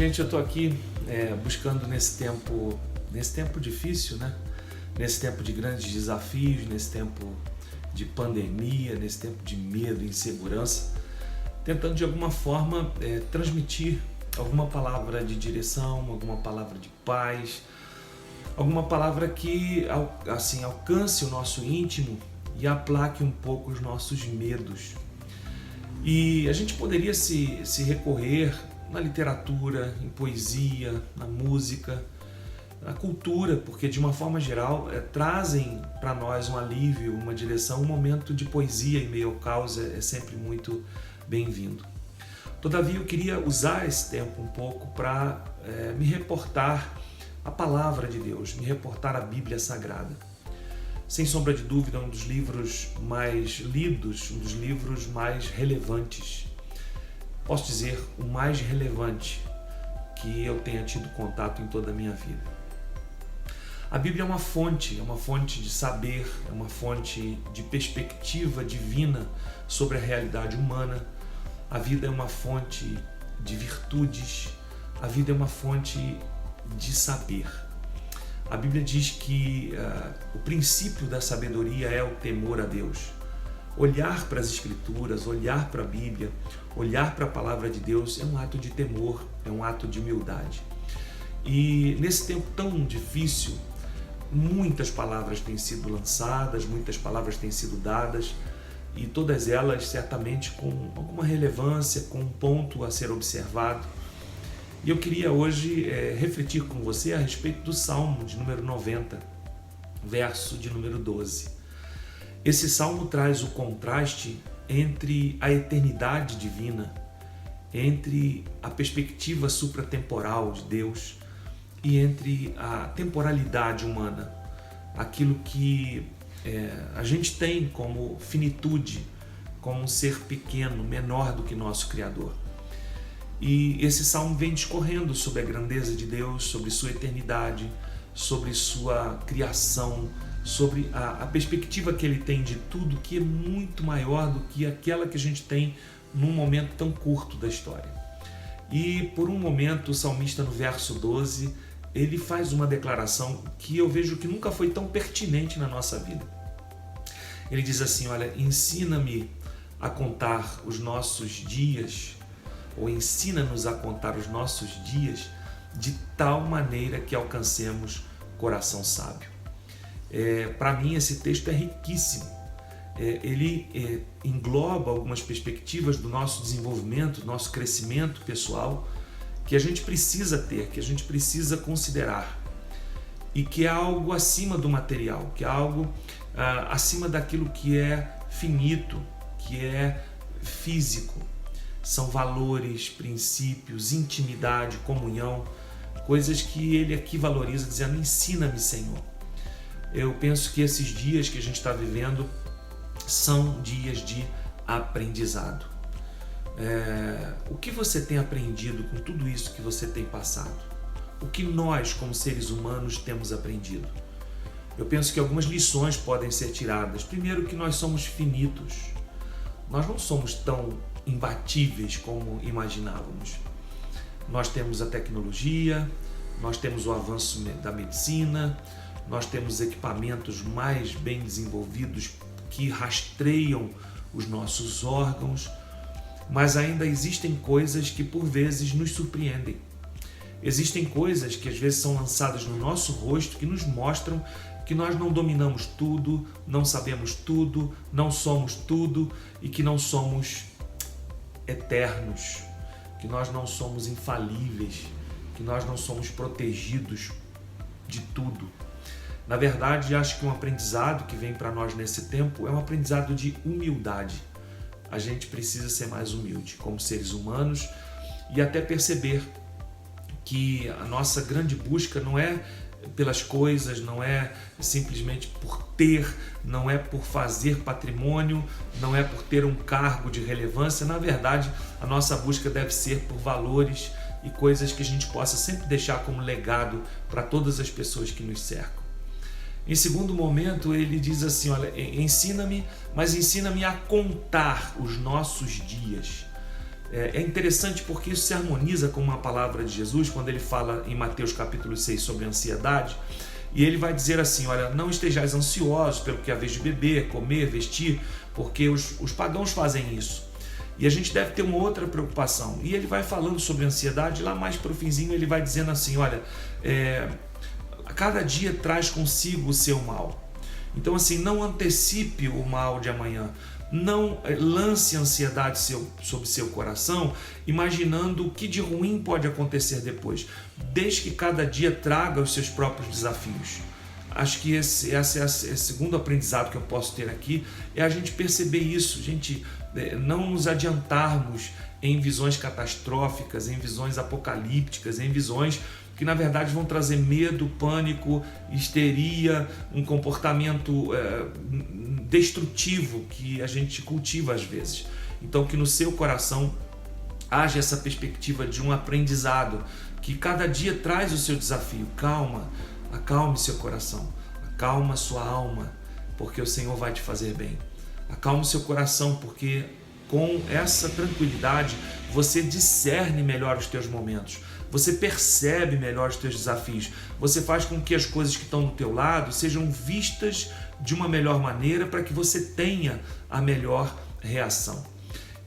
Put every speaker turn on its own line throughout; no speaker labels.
gente, eu estou aqui buscando nesse tempo difícil, né? Nesse tempo de grandes desafios, nesse tempo de pandemia, nesse tempo de medo e insegurança, tentando de alguma forma transmitir alguma palavra de direção, alguma palavra de paz, alguma palavra que assim alcance o nosso íntimo e aplaque um pouco os nossos medos. E a gente poderia se recorrer na literatura, em poesia, na música, na cultura, porque de uma forma geral trazem para nós um alívio, uma direção. Um momento de poesia em meio ao caos é sempre muito bem-vindo. Todavia eu queria usar esse tempo um pouco para me reportar à palavra de Deus, me reportar à Bíblia Sagrada. Sem sombra de dúvida, um dos livros mais lidos, um dos livros mais relevantes. Posso dizer, o mais relevante que eu tenha tido contato em toda a minha vida. A Bíblia é uma fonte de saber, é uma fonte de perspectiva divina sobre a realidade humana. A vida é uma fonte de virtudes, a vida é uma fonte de saber. A Bíblia diz que o princípio da sabedoria é o temor a Deus. Olhar para as Escrituras, olhar para a Bíblia, olhar para a Palavra de Deus é um ato de temor, é um ato de humildade. E nesse tempo tão difícil, muitas palavras têm sido lançadas, muitas palavras têm sido dadas, e todas elas certamente com alguma relevância, com um ponto a ser observado. E eu queria hoje refletir com você a respeito do Salmo de número 90, verso de número 12. Esse salmo traz o contraste entre a eternidade divina, entre a perspectiva supratemporal de Deus e entre a temporalidade humana, aquilo que a gente tem como finitude, como um ser pequeno, menor do que nosso Criador. E esse salmo vem discorrendo sobre a grandeza de Deus, sobre sua eternidade, sobre sua criação, sobre a perspectiva que ele tem de tudo, que é muito maior do que aquela que a gente tem num momento tão curto da história. E por um momento o salmista, no verso 12, ele faz uma declaração que eu vejo que nunca foi tão pertinente na nossa vida. Ele diz assim: olha, ensina-me a contar os nossos dias, ou ensina-nos a contar os nossos dias de tal maneira que alcancemos coração sábio. Para mim esse texto é riquíssimo. Ele engloba algumas perspectivas do nosso desenvolvimento, do nosso crescimento pessoal, que a gente precisa ter, que a gente precisa considerar, e que é algo acima do material, que é algo acima daquilo que é finito, que é físico. São valores, princípios, intimidade, comunhão, coisas que ele aqui valoriza, dizendo: ensina-me, Senhor. Eu penso que esses dias que a gente está vivendo são dias de aprendizado. O que você tem aprendido com tudo isso que você tem passado? O que nós, como seres humanos, temos aprendido? Eu penso que algumas lições podem ser tiradas. Primeiro, que nós somos finitos. Nós não somos tão imbatíveis como imaginávamos. Nós temos a tecnologia, nós temos o avanço da medicina, nós temos equipamentos mais bem desenvolvidos que rastreiam os nossos órgãos, mas ainda existem coisas que por vezes nos surpreendem. Existem coisas que às vezes são lançadas no nosso rosto que nos mostram que nós não dominamos tudo, não sabemos tudo, não somos tudo e que não somos eternos, que nós não somos infalíveis, que nós não somos protegidos de tudo. Na verdade, acho que um aprendizado que vem para nós nesse tempo é um aprendizado de humildade. A gente precisa ser mais humilde como seres humanos e até perceber que a nossa grande busca não é pelas coisas, não é simplesmente por ter, não é por fazer patrimônio, não é por ter um cargo de relevância. Na verdade, a nossa busca deve ser por valores e coisas que a gente possa sempre deixar como legado para todas as pessoas que nos cercam. Em segundo momento, ele diz assim: olha, ensina-me, mas ensina-me a contar os nossos dias. É interessante porque isso se harmoniza com uma palavra de Jesus, quando ele fala em Mateus capítulo 6 sobre ansiedade, e ele vai dizer assim, olha, não estejais ansiosos pelo que é a vez de beber, comer, vestir, porque os pagãos fazem isso. E a gente deve ter uma outra preocupação. E ele vai falando sobre ansiedade, lá mais para o finzinho ele vai dizendo assim, olha, cada dia traz consigo o seu mal. Então assim, não antecipe o mal de amanhã. Não lance ansiedade sobre seu coração, imaginando o que de ruim pode acontecer depois. Desde que cada dia traga os seus próprios desafios. Acho que esse é o segundo aprendizado que eu posso ter aqui, é a gente perceber isso, gente, não nos adiantarmos em visões catastróficas, em visões apocalípticas, em visões que na verdade vão trazer medo, pânico, histeria, um comportamento destrutivo que a gente cultiva às vezes. Então que no seu coração haja essa perspectiva de um aprendizado, que cada dia traz o seu desafio. Calma, acalme seu coração, acalma sua alma, porque o Senhor vai te fazer bem. Acalme seu coração, porque com essa tranquilidade você discerne melhor os teus momentos, você percebe melhor os teus desafios, você faz com que as coisas que estão do teu lado sejam vistas de uma melhor maneira para que você tenha a melhor reação.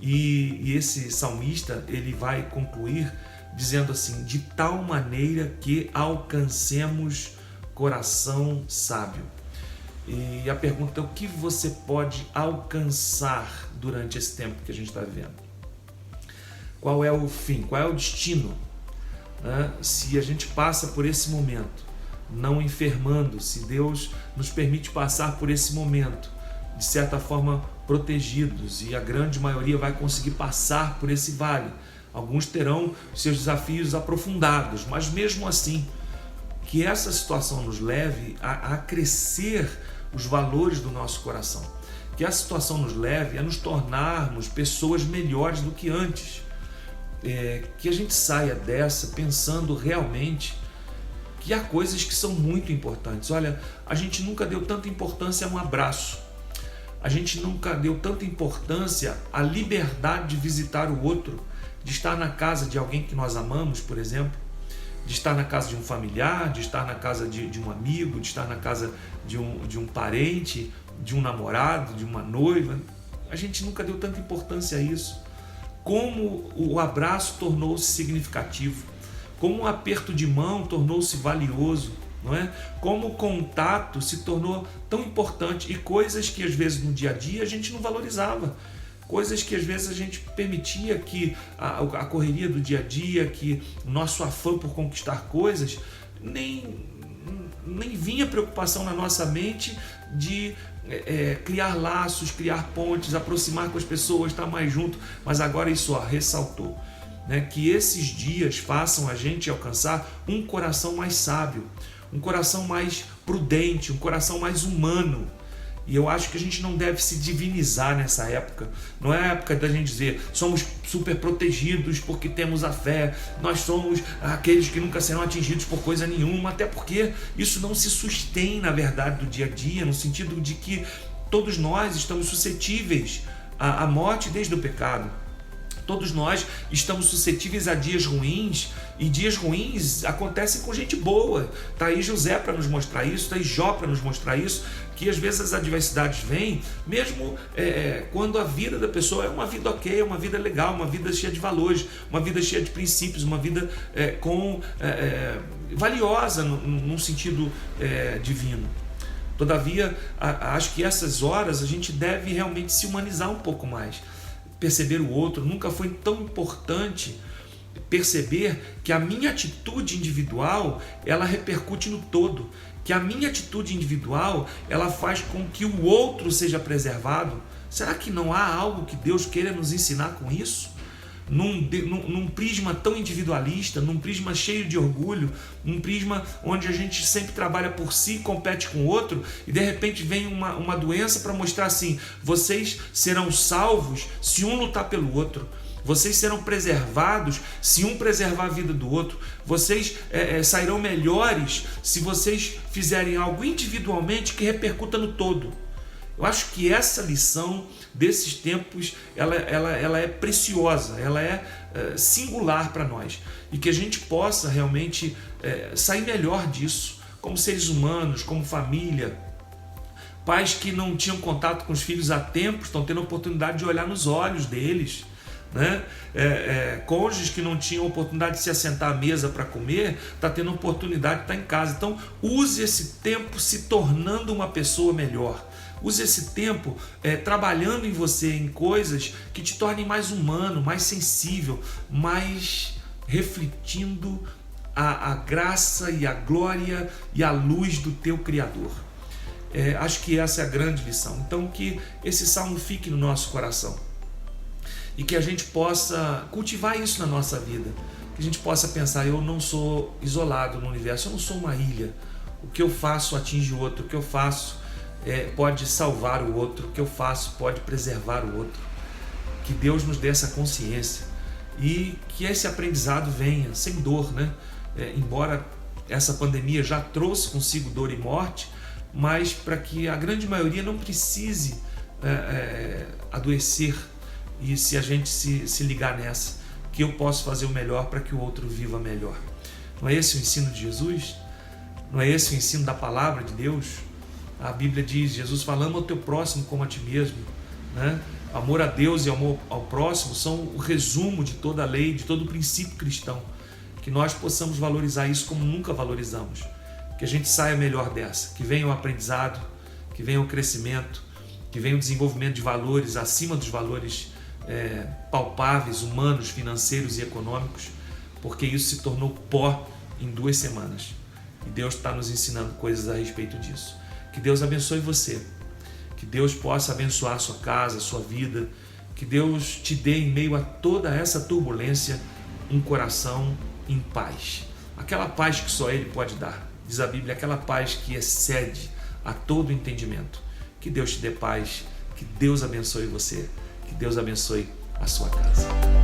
E esse salmista, ele vai concluir dizendo assim, de tal maneira que alcancemos coração sábio. E a pergunta é, o que você pode alcançar durante esse tempo que a gente está vivendo? Qual é o fim? Qual é o destino? Se a gente passa por esse momento, não enfermando, se Deus nos permite passar por esse momento, de certa forma protegidos, e a grande maioria vai conseguir passar por esse vale. Alguns terão seus desafios aprofundados, mas mesmo assim, que essa situação nos leve a crescer os valores do nosso coração. Que essa situação nos leve a nos tornarmos pessoas melhores do que antes. Que a gente saia dessa pensando realmente que há coisas que são muito importantes. Olha, a gente nunca deu tanta importância a um abraço. A gente nunca deu tanta importância à liberdade de visitar o outro, de estar na casa de alguém que nós amamos, por exemplo, de estar na casa de um familiar, de estar na casa de um amigo, de estar na casa de um parente, de um namorado, de uma noiva. A gente nunca deu tanta importância a isso. Como o abraço tornou-se significativo, como um aperto de mão tornou-se valioso, não é? Como o contato se tornou tão importante, e coisas que às vezes no dia a dia a gente não valorizava. Coisas que às vezes a gente permitia que a correria do dia a dia, que o nosso afã por conquistar coisas, nem vinha preocupação na nossa mente de criar laços, criar pontes, aproximar com as pessoas, estar mais junto. Mas agora isso ressaltou, né? Que esses dias façam a gente alcançar um coração mais sábio, um coração mais prudente, um coração mais humano. E eu acho que a gente não deve se divinizar nessa época. Não é a época da gente dizer somos super protegidos porque temos a fé, nós somos aqueles que nunca serão atingidos por coisa nenhuma, até porque isso não se sustém na verdade do dia a dia, no sentido de que todos nós estamos suscetíveis à morte desde o pecado. Todos nós estamos suscetíveis a dias ruins, e dias ruins acontecem com gente boa. Está aí José para nos mostrar isso, está aí Jó para nos mostrar isso, que às vezes as adversidades vêm, mesmo quando a vida da pessoa é uma vida ok, é uma vida legal, uma vida cheia de valores, uma vida cheia de princípios, uma vida valiosa num sentido divino. Todavia, acho que essas horas a gente deve realmente se humanizar um pouco mais. Perceber o outro. Nunca foi tão importante perceber que a minha atitude individual, ela repercute no todo, que a minha atitude individual, ela faz com que o outro seja preservado. Será que não há algo que Deus queira nos ensinar com isso? Num prisma tão individualista, num prisma cheio de orgulho, num prisma onde a gente sempre trabalha por si, compete com o outro, e de repente vem uma doença para mostrar assim: vocês serão salvos se um lutar pelo outro, vocês serão preservados se um preservar a vida do outro, vocês sairão melhores se vocês fizerem algo individualmente que repercuta no todo. Eu acho que essa lição desses tempos, ela é preciosa, ela é singular para nós. E que a gente possa realmente sair melhor disso, como seres humanos, como família. Pais que não tinham contato com os filhos há tempo estão tendo a oportunidade de olhar nos olhos deles, né? Cônjuges que não tinham oportunidade de se assentar à mesa para comer, está tendo a oportunidade de estar em casa. Então, use esse tempo se tornando uma pessoa melhor. Use esse tempo trabalhando em você, em coisas que te tornem mais humano, mais sensível, mais refletindo a graça e a glória e a luz do teu Criador. Acho que essa é a grande lição. Então, que esse salmo fique no nosso coração e que a gente possa cultivar isso na nossa vida, que a gente possa pensar: eu não sou isolado no universo, eu não sou uma ilha. O que eu faço atinge o outro, o que eu faço pode salvar o outro, o que eu faço pode preservar o outro. Que Deus nos dê essa consciência e que esse aprendizado venha sem dor, né? Embora essa pandemia já trouxe consigo dor e morte, mas para que a grande maioria não precise adoecer, e se a gente se ligar nessa, que eu posso fazer o melhor para que o outro viva melhor. Não é esse o ensino de Jesus? Não é esse o ensino da palavra de Deus? A Bíblia diz, Jesus fala: ama o teu próximo como a ti mesmo, né? Amor a Deus e amor ao próximo são o resumo de toda a lei, de todo o princípio cristão. Que nós possamos valorizar isso como nunca valorizamos. Que a gente saia melhor dessa, que venha o aprendizado, que venha o crescimento, que venha o desenvolvimento de valores acima dos valores palpáveis, humanos, financeiros e econômicos, porque isso se tornou pó em 2 semanas. E Deus está nos ensinando coisas a respeito disso. Que Deus abençoe você, que Deus possa abençoar a sua casa, a sua vida, que Deus te dê em meio a toda essa turbulência um coração em paz. Aquela paz que só Ele pode dar. Diz a Bíblia, aquela paz que excede a todo entendimento. Que Deus te dê paz, que Deus abençoe você, que Deus abençoe a sua casa.